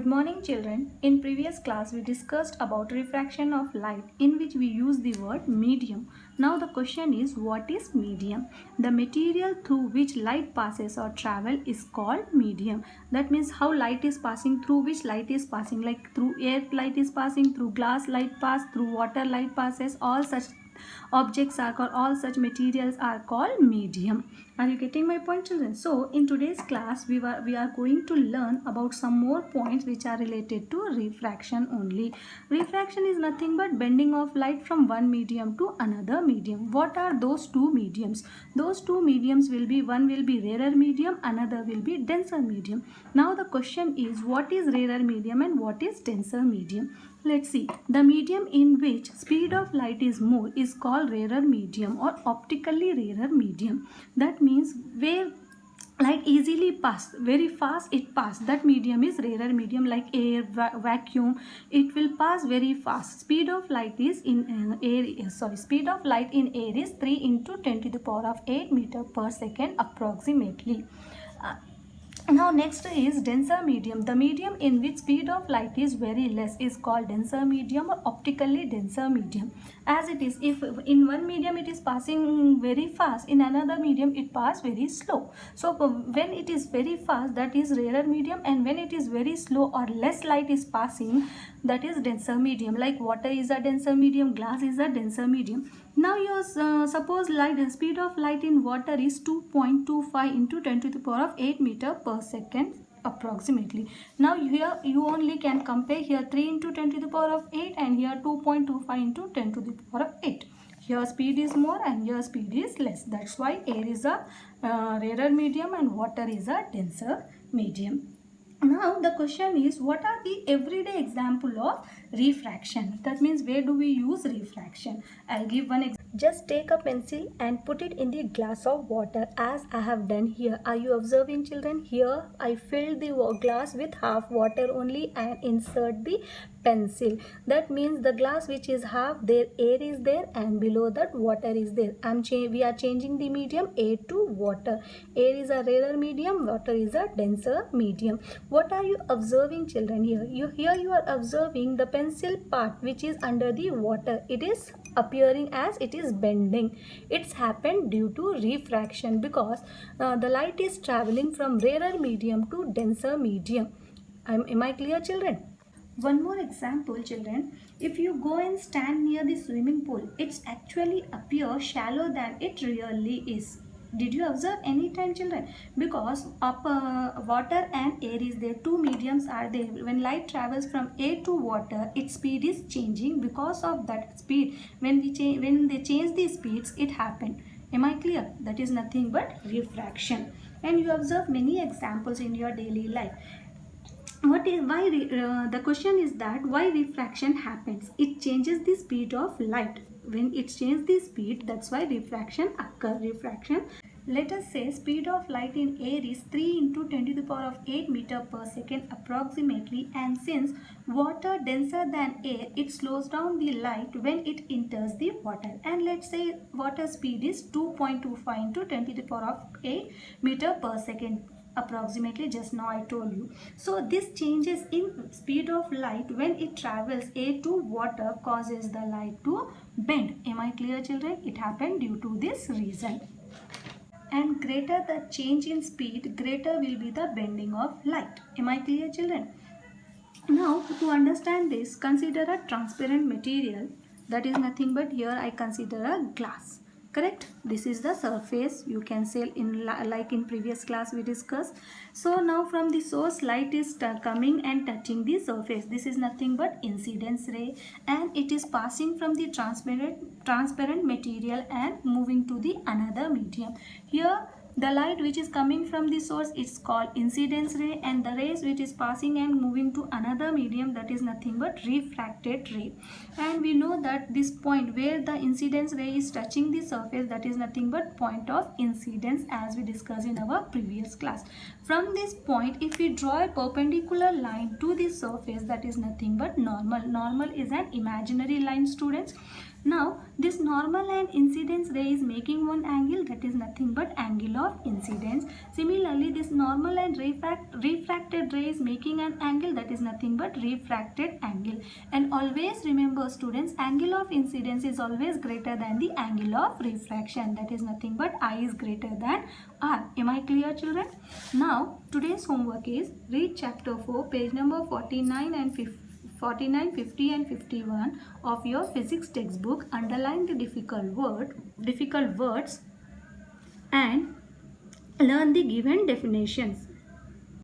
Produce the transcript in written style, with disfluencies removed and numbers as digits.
morning children. In previous class we discussed about refraction of light in which we use the word medium. Now the question is, what is medium? The material through which light passes or travel is called medium. That means how light is passing, through which light is passing, like through air light is passing, through glass light pass, through water light passes. All such objects are called, all such materials are called medium. Are you getting my point, children? So in today's class we are going to learn about some more points which are related to refraction only. Refraction is nothing but bending of light from one medium to another medium. What are those two mediums? Those two mediums will be, one will be rarer medium, another will be denser medium. Now the question is, what is rarer medium and what is denser medium? Let's see. The medium in which speed of light is more is called rarer medium or optically rarer medium. That means where light easily pass, very fast it pass, that medium is rarer medium. Like air, vacuum, it will pass very fast. Speed of light is in speed of light in air is 3 into 10 to the power of 8 meter per second approximately. Now next is denser medium. The medium in which speed of light is very less is called denser medium or optically denser medium. As it is, if in one medium it is passing very fast, in another medium it passes very slow. So when it is very fast, that is rarer medium, and when it is very slow or less light is passing, that is denser medium. Like water is a denser medium, glass is a denser medium. Now you suppose speed of light in water is 2.25 into 10 to the power of 8 meter per second approximately. Now here you only can compare, here 3 into 10 to the power of 8 and here 2.25 into 10 to the power of 8. Here speed is more and here speed is less. That's why air is a rarer medium and water is a denser medium. Now the question is, what are the everyday example of refraction? That means where do we use refraction? I'll give one example. Just take a pencil and put it in the glass of water as I have done here. Are you observing, children? Here I filled the glass with half water only and insert the pencil. That means the glass which is half, there air is there and below that water is there. We are changing the medium air to water. Air is a rarer medium, water is a denser medium. What are you observing, children? Here you are observing the pencil part which is under the water. It is appearing as it is bending. It's happened due to refraction because the light is traveling from rarer medium to denser medium. Am I clear, children? One more example, children. If you go and stand near the swimming pool, it's actually appear shallow than it really is. Did you observe any time, children? Because water and air is there, two mediums are there. When light travels from air to water, its speed is changing. Because of that speed, when they change the speeds, it happened. Am I clear? That is nothing but refraction. And you observe many examples in your daily life. The question is that why refraction happens? It changes the speed of light. When it changes the speed, that's why refraction occurs. Let us say speed of light in air is 3 into 10 to the power of 8 meter per second approximately, and since water denser than air, it slows down the light when it enters the water. And let's say water speed is 2.25 into 10 to the power of 8 meter per second approximately, just now I told you. So this changes in speed of light when it travels air to water causes the light to bend. Am I clear, children? It happened due to this reason. And greater the change in speed, greater will be the bending of light. Am I clear, children? Now to understand this, consider a transparent material. That is nothing but, here I consider a glass. Correct? This is the surface, you can say, like in previous class we discussed. So now from the source, light is coming and touching the surface. This is nothing but incidence ray, and it is passing from the transparent material and moving to the another medium. Here the light which is coming from the source is called incidence ray, and the rays which is passing and moving to another medium, that is nothing but refracted ray. And we know that this point where the incidence ray is touching the surface, that is nothing but point of incidence, as we discussed in our previous class. From this point, if we draw a perpendicular line to the surface, that is nothing but normal. Normal is an imaginary line, students. Now this normal and incidence ray is making one angle, that is nothing but angle of incidence. Similarly, this normal and refracted ray is making an angle, that is nothing but refracted angle. And always remember students, angle of incidence is always greater than the angle of refraction, that is nothing but I is greater than R. Am I clear, children? Now today's homework is read chapter 4 page number 49 and 50. 49, 50 and 51 of your physics textbook. Underline the difficult words and learn the given definitions.